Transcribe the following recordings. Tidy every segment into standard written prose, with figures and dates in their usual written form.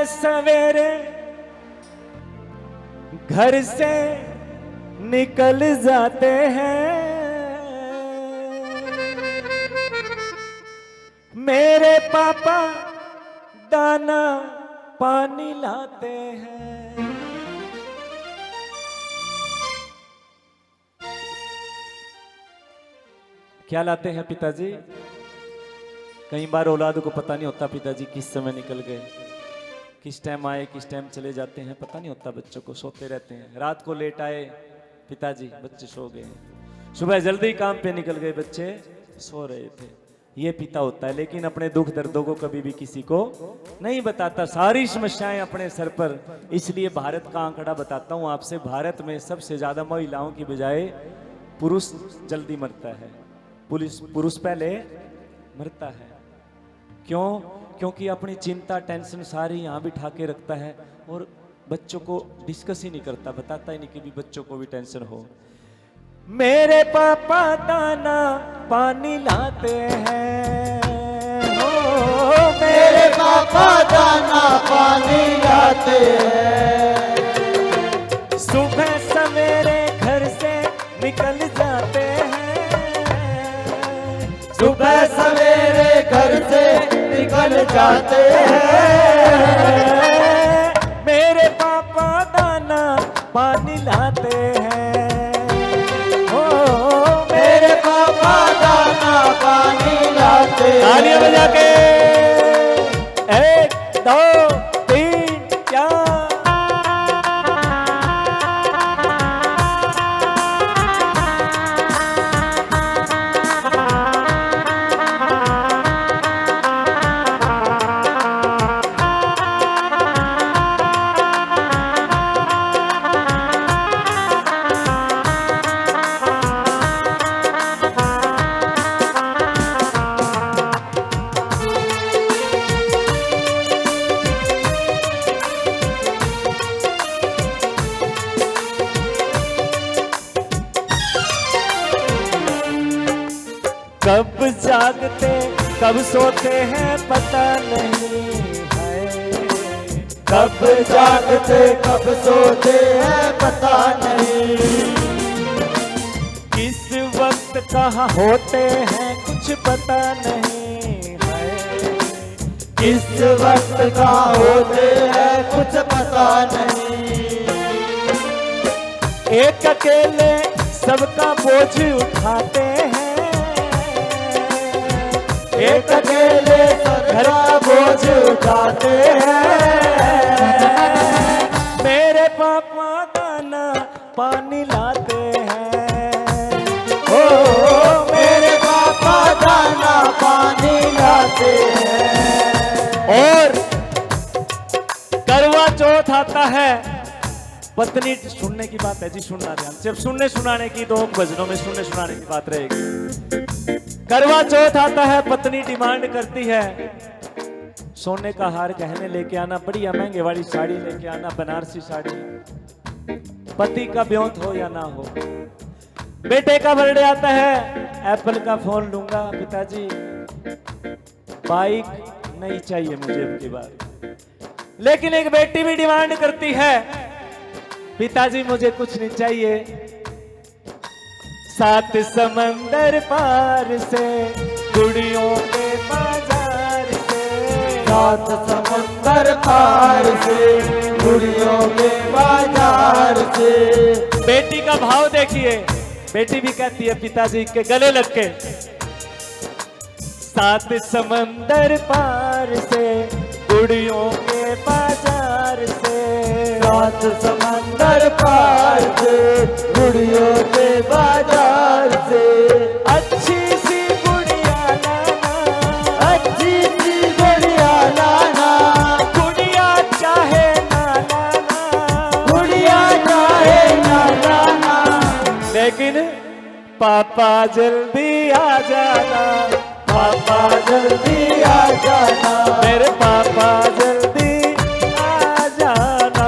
सवेरे घर से निकल जाते हैं, मेरे पापा दाना पानी लाते हैं। क्या लाते हैं पिताजी? कई बार औलाद को पता नहीं होता पिताजी किस समय निकल गए, किस टाइम आए, किस टाइम चले जाते हैं, पता नहीं होता। बच्चों को सोते रहते हैं, रात को लेट आए पिताजी, बच्चे सो गए, सुबह जल्दी काम पे निकल गए, बच्चे सो रहे थे। ये पिता होता है, लेकिन अपने दुख दर्दों को कभी भी किसी को नहीं बताता, सारी समस्याएं अपने सर पर। इसलिए भारत का आंकड़ा बताता हूं आपसे, भारत में सबसे ज्यादा महिलाओं की बजाय पुरुष जल्दी मरता है। पुरुष पहले मरता है। क्यों? क्योंकि अपनी चिंता टेंशन सारी यहाँ बिठा के रखता है और बच्चों को डिस्कस ही नहीं करता, बताता ही नहीं कि भी बच्चों को भी टेंशन हो। मेरे पापा दाना पानी लाते हैं, हो मेरे पापा दाना पानी लाते हैं, सुबह सवेरे घर से निकल जाते हैं, सुबह सवेरे घर से निकल जाते हैं, मेरे पापा दाना पानी लाते हैं, मेरे पापा दाना पानी लाते हैं। तालियां बजा के 1 2 3 4। कब जागते कब सोते हैं पता नहीं है, कब जागते कब सोते हैं पता नहीं, किस वक्त कहाँ होते हैं कुछ पता नहीं है, किस वक्त कहाँ होते हैं कुछ पता नहीं, एक अकेले सबका बोझ उठाते हैं, एक अकेले घर का बोझ उठाते हैं, मेरे पापा दाना पानी लाते हैं, ओ मेरे पापा दाना पानी लाते हैं। और करवा चौथ आता है, पत्नी सुनने की बात है जी, सुनना ध्यान से, सुनने सुनाने की, 2 भजनों में सुनने सुनाने की बात रहेगी। करवा चौथ आता है, पत्नी डिमांड करती है सोने का हार गहने लेके आना, बढ़िया महंगे वाली साड़ी लेके आना, बनारसी साड़ी, पति का ब्योंत हो या ना हो। बेटे का बर्थडे आता है, एप्पल का फोन लूंगा पिताजी, बाइक नहीं चाहिए मुझे अब की बार। लेकिन एक बेटी भी डिमांड करती है, पिताजी मुझे कुछ नहीं चाहिए, 7 समंदर पार से गुड़ियों के बाजार से, 7 समंदर पार से गुड़ियों के बाजार से। बेटी का भाव देखिए, बेटी भी कहती है पिताजी के गले लग के, 7 समंदर पार से गुड़ियों के बाजार से, 7 समंदर पार से गुड़ियों के बाजार से, अच्छी सी गुड़िया लाना, अच्छी सी गुड़िया लाना, गुड़िया चाहे ना लाना, गुड़िया चाहे ना लाना, लेकिन पापा जल्दी आ जाना, पापा जल्दी आ जाना, मेरे पापा जल्दी आ जाना।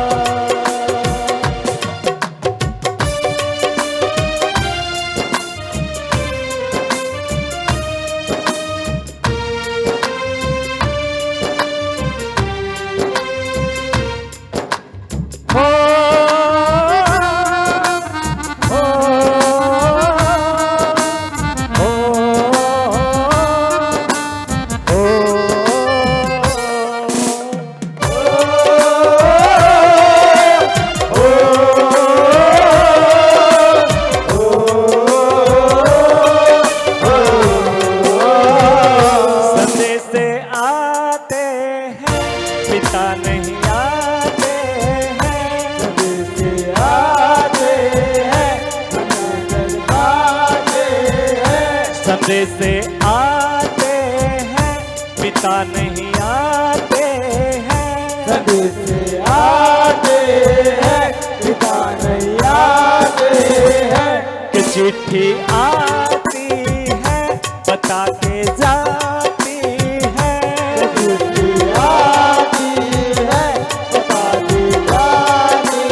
नहीं आते हैं, से आते हैं, आते हैं, संदेश से आते हैं, पिता नहीं आते हैं, से आते हैं, पिता नहीं आते हैं, कि चिट्ठी आती है बता के जाती है, चिट्ठी आती है, बता के जाती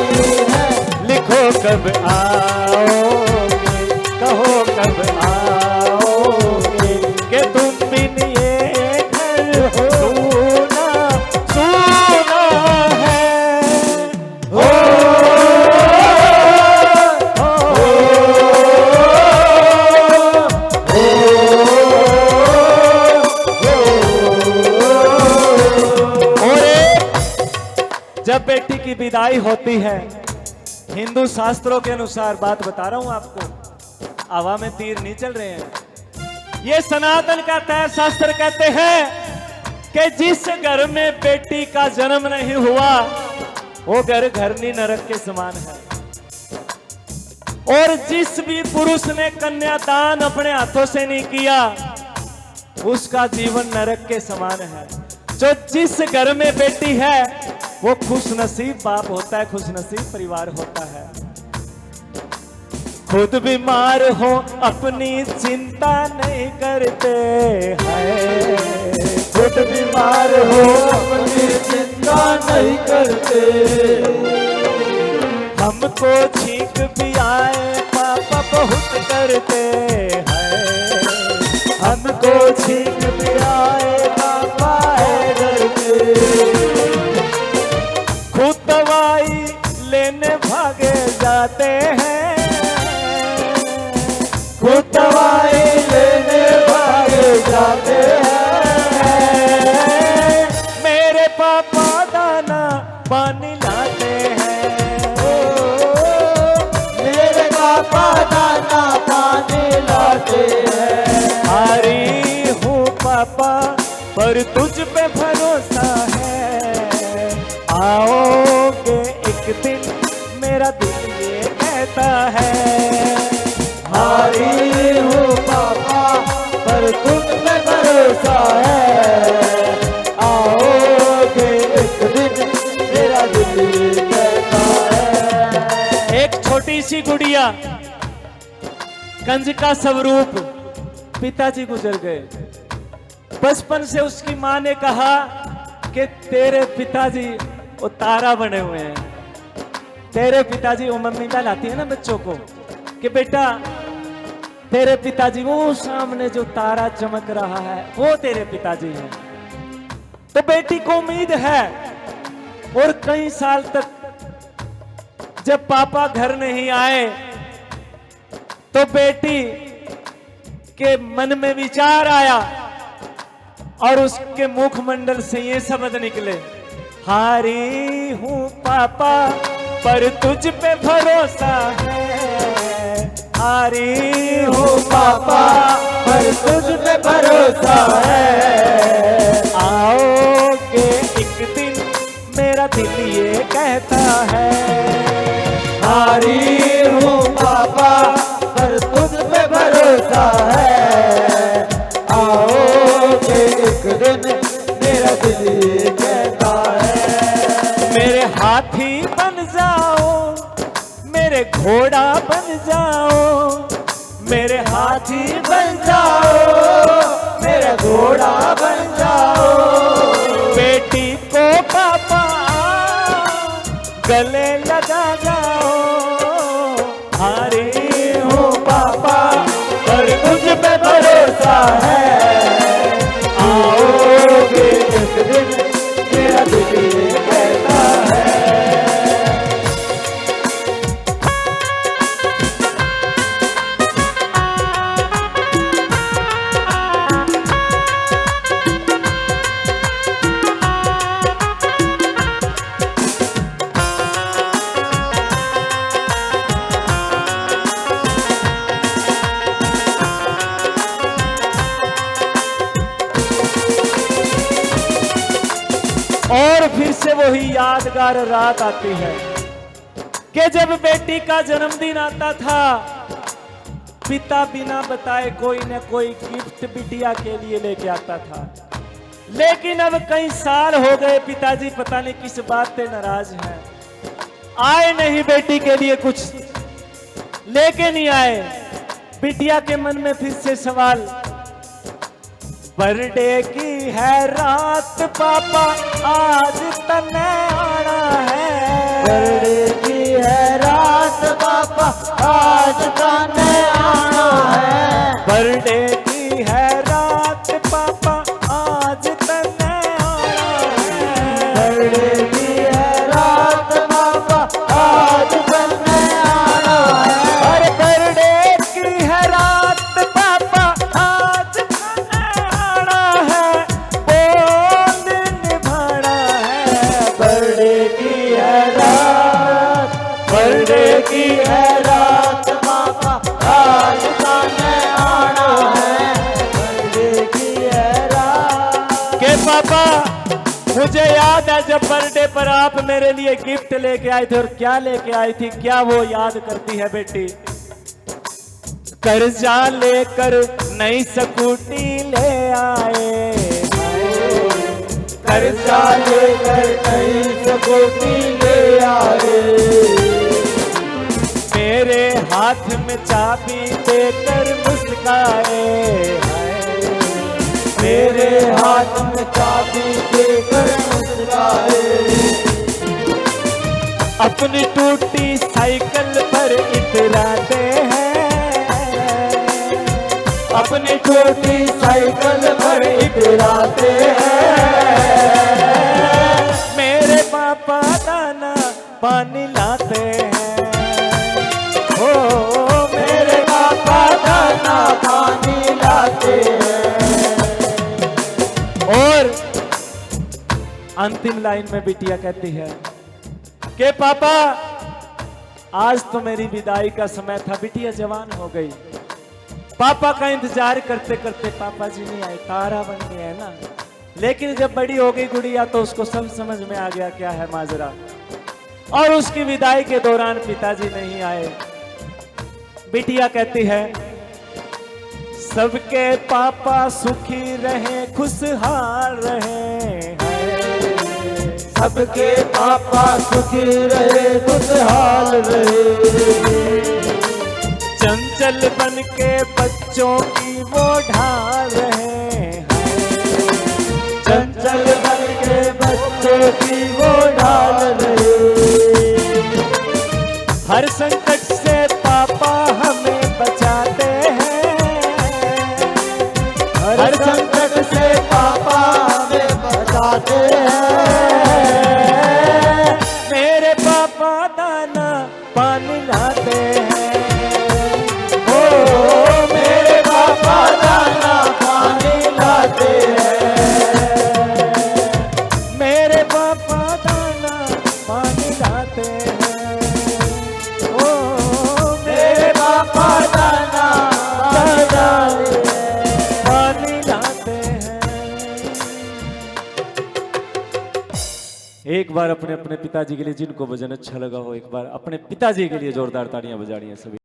है, लिखो कब आओगे, कहो कब आओगे, कि तुम बिन ये घर सूना सूना है। हो जब बेटी की विदाई होती है, हिंदू शास्त्रों के अनुसार बात बता रहा हूं आपको, हवा में तीर नहीं चल रहे हैं। ये सनातन का तय शास्त्र कहते हैं कि जिस घर में बेटी का जन्म नहीं हुआ वो घर घरनी नरक के समान है, और जिस भी पुरुष ने कन्यादान अपने हाथों से नहीं किया उसका जीवन नरक के समान है। जो जिस घर में बेटी है वो खुश नसीब बाप होता है, खुश नसीब परिवार होता है। खुद बीमार हो अपनी चिंता नहीं करते हैं, खुद बीमार हो अपनी चिंता नहीं करते, हमको छींक भी आए पापा बहुत करते हैं, हमको छींक भी आए पापा है डरते, खुद दवाई लेने भागे जाते हैं, खुद दवाई लेने भागे जाते हैं, मेरे पापा दाना पानी लाते हैं, मेरे पापा दाना पानी लाते हैं, हारी हूँ पापा पर तुझ पे भरोसा है, आओगे एक दिन मेरा दिल ये कहता है, हारी हूँ पापा पर तुम पे भरोसा है, आओगे एक दिन मेरा दिल ये कहता है। एक छोटी सी गुड़िया कंज का स्वरूप, पिताजी गुजर गए, बचपन से उसकी माँ ने कहा कि तेरे पिताजी वो तारा बने हुए हैं, तेरे पिताजी, वो मम्मी लाती है ना बच्चों को कि बेटा तेरे पिताजी वो सामने जो तारा चमक रहा है वो तेरे पिताजी हैं। तो बेटी को उम्मीद है, और कई साल तक जब पापा घर नहीं आए तो बेटी के मन में विचार आया और उसके मुखमंडल से ये शब्द निकले, हारी हूँ पापा पर तुझ पे भरोसा है, हारी हूँ पापा पर तुझ पे भरोसा है, आओगे एक दिन मेरा दिल ये कहता है, हारी हूँ पापा पर तुझ पे भरोसा है, आओगे एक दिन मेरा दिल ये कहता है। मेरे हाथी बन जाओ, मेरे घोड़ा बन जाओ, मेरे हाथी बन जाओ, मेरा घोड़ा बन जाओ, बेटी को पापा गले लगा जाओ, हारी हूँ पापा पर तुझ पे भरोसा है, आओगे एक दिन मेरा दिल ये कहता है। वही यादगार रात आती है कि जब बेटी का जन्मदिन आता था, पिता बिना बताए कोई न कोई गिफ्ट बिटिया के लिए लेके आता था। लेकिन अब कई साल हो गए, पिताजी पता नहीं किस बात से नाराज हैं, आए नहीं बेटी के लिए कुछ लेके नहीं आए। बिटिया के मन में फिर से सवाल, बर्थडे की है रात पापा आज तने आना है। बर्थडे की है रात पापा आज तने आना है। बर्थडे की है रात पापा आज तने आना है। बर्थडे की है रात पापा आज तने आना है। अरे बर्थडे की है रात पापा आज तने आना है, बोल निभाना है। बर्थडे की है रात, बर्थडे की है रात पापा आज तने आना है। बर्थडे की है रात। के पापा मुझे याद है जब बर्थडे पर आप मेरे लिए गिफ्ट लेके आए थे, और क्या लेके आई थी, क्या वो याद करती है बेटी? कर्जा लेकर नई स्कूटी ले आए, कर्जा लेकर कई स्कूटी ले आए। मेरे हाथ में चाबी देकर मुस्काए, मेरे हाथ में चाबी देकर मुस्काए। अपनी टूटी साइकिल पर इतराते हैं, अपनी छोटी साइकिल पर इतराते हैं। मेरे पापा दाना पानी लाते हैं, ओ मेरे पापा दाना पानी लाते हैं। और अंतिम लाइन में बिटिया कहती है कि पापा आज तो मेरी विदाई का समय था, बिटिया जवान हो गई। पापा का इंतजार करते करते पापा जी नहीं आए, तारा बन गया है ना। लेकिन जब बड़ी हो गई गुड़िया तो उसको सब समझ में आ गया क्या है माजरा, और उसकी विदाई के दौरान पिताजी नहीं आए। बिटिया कहती है सबके पापा सुखी रहे खुशहाल रहे, सबके पापा सुखी रहे खुशहाल रहे। चंचल बन के बच्चों की वो ढाल रहे हैं, चंचल बन के बच्चों की वो ढाल रहे। हर संकट से पापा हमें बचाते हैं, हर संकट से पापा हमें बचाते हैं। मेरे पापा दाना पानी लाते हैं, ओ मेरे पापा दाना पानी लाते हैं। मेरे पापा दाना पानी लाते हैं, ओ मेरे पापा दाना पानी लाते हैं। एक बार अपने अपने पिताजी के लिए, जिनको भजन अच्छा लगा हो, एक बार अपने पिताजी के लिए जोरदार तालियां बजानी है सभी।